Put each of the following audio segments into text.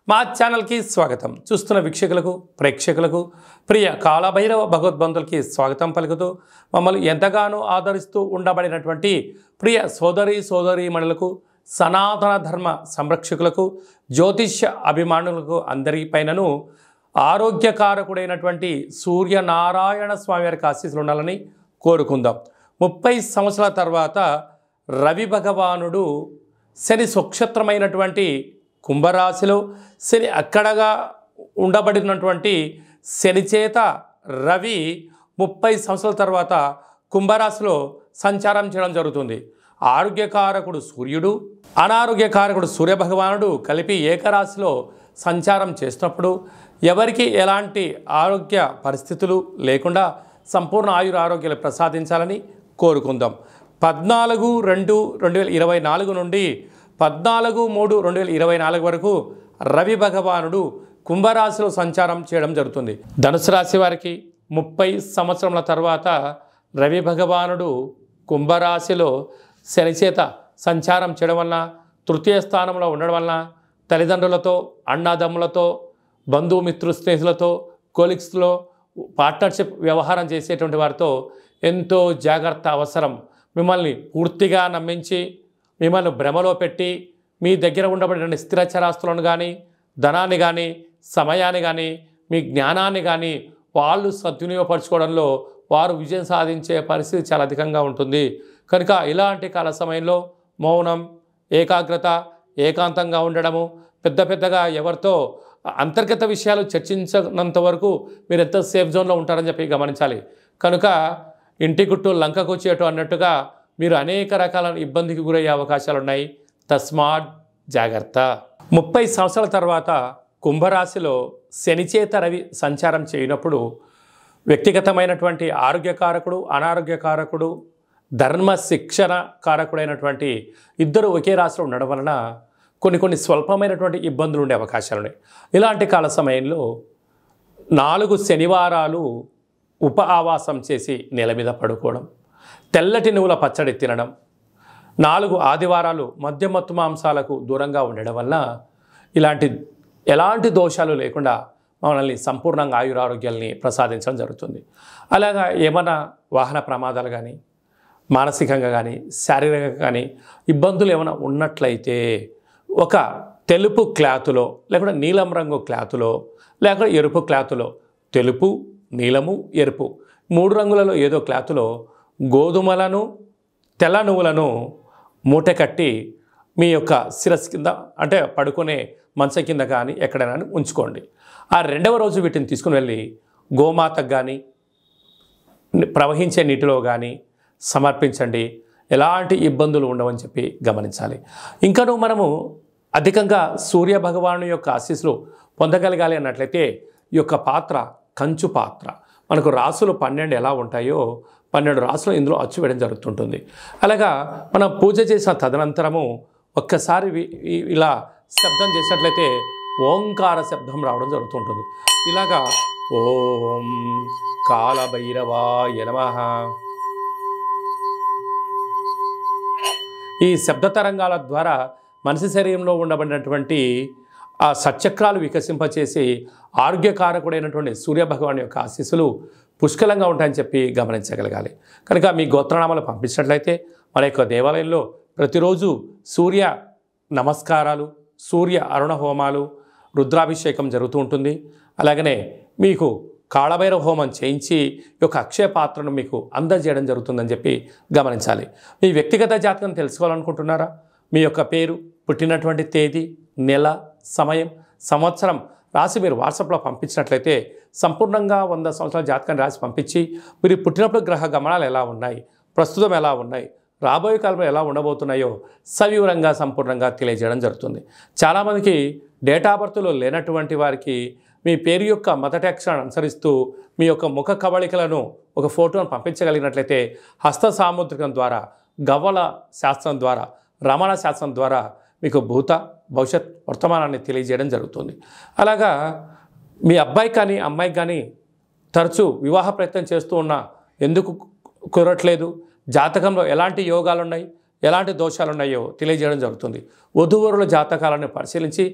మా ఛానల్కి స్వాగతం. చూస్తున్న వీక్షకులకు ప్రేక్షకులకు ప్రియ కాలభైరవ భగవద్బంధులకి స్వాగతం పలుకుతూ మమ్మల్ని ఎంతగానో ఆదరిస్తూ ఉండబడినటువంటి ప్రియ సోదరీమణులకు సనాతన ధర్మ సంరక్షకులకు జ్యోతిష్య అభిమానులకు అందరిపైనను ఆరోగ్యకారకుడైనటువంటి సూర్యనారాయణ స్వామి వారికి ఆశీస్సులు ఉండాలని కోరుకుందాం. 30 సంవత్సరాల తర్వాత రవి భగవానుడు శని స్వక్షత్రమైనటువంటి కుంభరాశిలో శని అక్కడగా ఉండబడినటువంటి శని చేత రవి 30 సంవత్సరాల తర్వాత కుంభరాశిలో సంచారం చేయడం జరుగుతుంది. ఆరోగ్యకారకుడు సూర్యుడు, అనారోగ్యకారకుడు సూర్యభగవానుడు కలిపి ఏకరాశిలో సంచారం చేసినప్పుడు ఎవరికి ఎలాంటి ఆరోగ్య పరిస్థితులు లేకుండా సంపూర్ణ ఆరోగ్యాలు ప్రసాదించాలని కోరుకుందాం. 14/2/2024 నుండి 14/3/2024 వరకు రవి భగవానుడు కుంభరాశిలో సంచారం చేయడం జరుగుతుంది. ధనుసు రాశి వారికి 30 సంవత్సరముల తర్వాత రవి భగవానుడు కుంభరాశిలో శని చేత సంచారం చేయడం వలన, తృతీయ స్థానంలో ఉండడం వలన తల్లిదండ్రులతో, అన్నాదమ్ములతో, బంధుమిత్రు స్నేహితులతో, కొలీగ్స్లో పార్ట్నర్షిప్ వ్యవహారం చేసేటువంటి వారితో ఎంతో జాగ్రత్త అవసరం. మిమ్మల్ని పూర్తిగా నమ్మించి మిమ్మల్ని భ్రమలో పెట్టి మీ దగ్గర ఉండబడిన స్థిరచరాస్తులను కానీ, ధనాన్ని కానీ, సమయాన్ని కానీ, మీ జ్ఞానాన్ని కానీ వాళ్ళు సద్వినియోగపరచుకోవడంలో వారు విజయం సాధించే పరిస్థితి చాలా అధికంగా ఉంటుంది. కనుక ఇలాంటి కాల సమయంలో మౌనం, ఏకాగ్రత, ఏకాంతంగా ఉండడము, పెద్దగా ఎవరితో అంతర్గత విషయాలు చర్చించినంత వరకు మీరు ఎంత సేఫ్ జోన్లో ఉంటారని చెప్పి గమనించాలి. కనుక ఇంటి గుట్టు లంకకు వచ్చేటు అన్నట్టుగా మీరు అనేక రకాల ఇబ్బందికి గురయ్యే అవకాశాలు ఉన్నాయి. తస్మాత్ జాగ్రత్త. 30 సంవత్సరాల తర్వాత కుంభరాశిలో శనిచేత రవి సంచారం చేయనప్పుడు వ్యక్తిగతమైనటువంటి ఆరోగ్యకారకుడు, అనారోగ్యకారకుడు, ధర్మ శిక్షణ కారకుడైనటువంటి ఇద్దరు ఒకే రాశిలో ఉండడం వలన కొన్ని స్వల్పమైనటువంటి ఇబ్బందులు ఉండే అవకాశాలు ఉన్నాయి. ఇలాంటి కాల సమయంలో 4 శనివారాలు ఉప ఆవాసం చేసి నేల మీద పడుకోవడం, తెల్లటి నువ్వుల పచ్చడి తినడం, 4 ఆదివారాలు మద్యమత్తు మాంసాలకు దూరంగా ఉండడం వల్ల ఎలాంటి దోషాలు లేకుండా మనల్ని సంపూర్ణంగా ఆయురారోగ్యాల్ని ప్రసాదించడం జరుగుతుంది. అలాగా ఏమైనా వాహన ప్రమాదాలు కానీ, మానసికంగా కానీ, శారీరకంగా కానీ ఇబ్బందులు ఏమైనా ఉన్నట్లయితే ఒక తెలుపు క్లాతులో, లేకుంటే నీలం రంగు క్లాతులో, లేకుంటే ఎరుపు క్లాతులో, తెలుపు, నీలము, ఎరుపు 3 రంగులలో ఏదో క్లాతులో గోధుమలను, తెల్ల నువ్వులను మూట కట్టి మీ యొక్క శిరస్సు కింద, అంటే పడుకునే మంచం కింద కానీ ఎక్కడైనా ఉంచుకోండి. ఆ 2వ రోజు వీటిని తీసుకుని వెళ్ళి గోమాతకు కానీ, ప్రవహించే నీటిలో కానీ సమర్పించండి. ఎలాంటి ఇబ్బందులు ఉండవని చెప్పి గమనించాలి. ఇంకనూ మనము అధికంగా సూర్య భగవాను యొక్క ఆశీస్సులు పొందగలగాలి అన్నట్లయితే ఈ యొక్క పాత్ర కంచు పాత్ర. మనకు రాసులు 12 ఎలా ఉంటాయో 12 రాసులు ఇందులో అచ్చు వేయడం జరుగుతుంటుంది. అలాగా మనం పూజ చేసిన తదనంతరము ఒక్కసారి ఇలా శబ్దం చేసినట్లయితే ఓంకార శబ్దం రావడం జరుగుతుంటుంది. ఇలాగా ఓం కాలభైరవాయ నమః, ఈ శబ్ద తరంగాల ద్వారా మనిషి శరీరంలో ఉండబడినటువంటి ఆ సచక్రాలు వికసింపచేసి ఆరోగ్యకారకుడైనటువంటి సూర్యభగవాన్ యొక్క ఆశీస్సులు పుష్కలంగా ఉంటాయని చెప్పి గమనించగలగాలి. కనుక మీ గోత్రనామాలు పంపించినట్లయితే మన యొక్క దేవాలయంలో ప్రతిరోజు సూర్య నమస్కారాలు, సూర్య అరుణ హోమాలు, రుద్రాభిషేకం జరుగుతూ ఉంటుంది. అలాగనే మీకు కాళభైరవ హోమం చేయించి ఈ యొక్క అక్షయ పాత్రను మీకు అందజేయడం జరుగుతుందని చెప్పి గమనించాలి. మీ వ్యక్తిగత జాతకం తెలుసుకోవాలనుకుంటున్నారా? మీ యొక్క పేరు, పుట్టినటువంటి తేదీ, నెల, సమయం, సంవత్సరం రాసి మీరు వాట్సాప్లో పంపించినట్లయితే సంపూర్ణంగా 100 సంవత్సరాల జాతకాన్ని రాసి పంపించి మీరు పుట్టినప్పుడు గ్రహ గమనాలు ఎలా ఉన్నాయి, ప్రస్తుతం ఎలా ఉన్నాయి, రాబోయే కాలంలో ఎలా ఉండబోతున్నాయో సవివరంగా సంపూర్ణంగా తెలియజేయడం జరుగుతుంది. చాలామందికి డేటా బర్త్లో లేనటువంటి వారికి మీ పేరు యొక్క మొదటి అక్షరాన్ని అనుసరిస్తూ మీ యొక్క ముఖ కవళికలను ఒక ఫోటోను పంపించగలిగినట్లయితే హస్త సాముద్రికం ద్వారా, గవ్వల శాస్త్రం ద్వారా, రమణ శాస్త్రం ద్వారా మీకు భూత, భవిష్యత్, వర్తమానాన్ని తెలియజేయడం జరుగుతుంది. అలాగా మీ అబ్బాయి కానీ అమ్మాయికి కానీ తరచూ వివాహ ప్రయత్నం చేస్తూ ఉన్నా ఎందుకు కుదరట్లేదు, జాతకంలో ఎలాంటి యోగాలు ఉన్నాయి, ఎలాంటి దోషాలు ఉన్నాయో తెలియజేయడం జరుగుతుంది. వధూవరుల జాతకాలను పరిశీలించి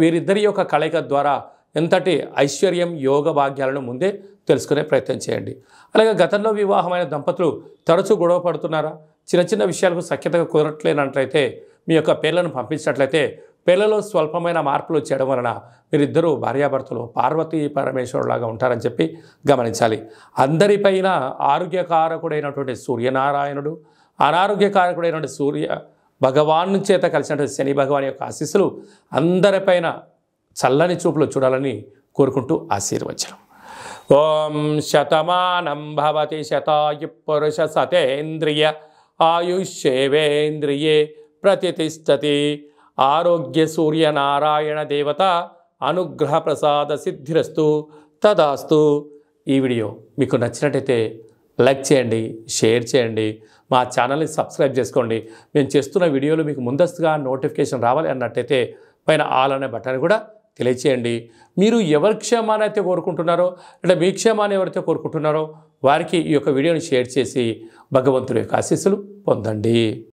వీరిద్దరి యొక్క కలయిక ద్వారా ఎంతటి ఐశ్వర్యం యోగ భాగ్యాలను ముందే తెలుసుకునే ప్రయత్నం చేయండి. అలాగే గతంలో వివాహమైన దంపతులు తరచూ గొడవ పడుతున్నారా? చిన్న చిన్న విషయాలకు సఖ్యతగా కుదరట్లేనట్లయితే మీ యొక్క పేర్లను పంపించినట్లయితే పిల్లలు స్వల్పమైన మార్పులు చేయడం వలన మీరిద్దరూ భార్యాభర్తలు పార్వతీ పరమేశ్వరులాగా ఉంటారని చెప్పి గమనించాలి. అందరిపైన ఆరోగ్యకారకుడైనటువంటి సూర్యనారాయణుడు, అనారోగ్యకారకుడైనటువంటి సూర్య భగవాను చేత కలిసినటువంటి శని భగవాన్ యొక్క ఆశీస్సులు అందరిపైన చల్లని చూపులు చూడాలని కోరుకుంటూ ఆశీర్వచనం. ఓం శతమానం భవతి శతాయు పురుష సతేంద్రియ ఆయుష్యేవేంద్రియే ప్రతిష్టతి. ఆరోగ్య సూర్యనారాయణ దేవత అనుగ్రహ ప్రసాద సిద్ధిరస్తు తదాస్తు. ఈ వీడియో మీకు నచ్చినట్టయితే లైక్ చేయండి, షేర్ చేయండి, మా ఛానల్ని సబ్స్క్రైబ్ చేసుకోండి. మేము చేస్తున్న వీడియోలు మీకు ముందస్తుగా నోటిఫికేషన్ రావాలి అన్నట్టయితే పైన ఆల్ అనే బటన్ కూడా తెలియచేయండి. మీరు ఎవరి క్షేమాన్ని అయితే కోరుకుంటున్నారో అంటే మీ క్షేమాన్ని ఎవరైతే కోరుకుంటున్నారో వారికి ఈ యొక్క వీడియోని షేర్ చేసి భగవంతుడి యొక్క ఆశీస్సులు పొందండి.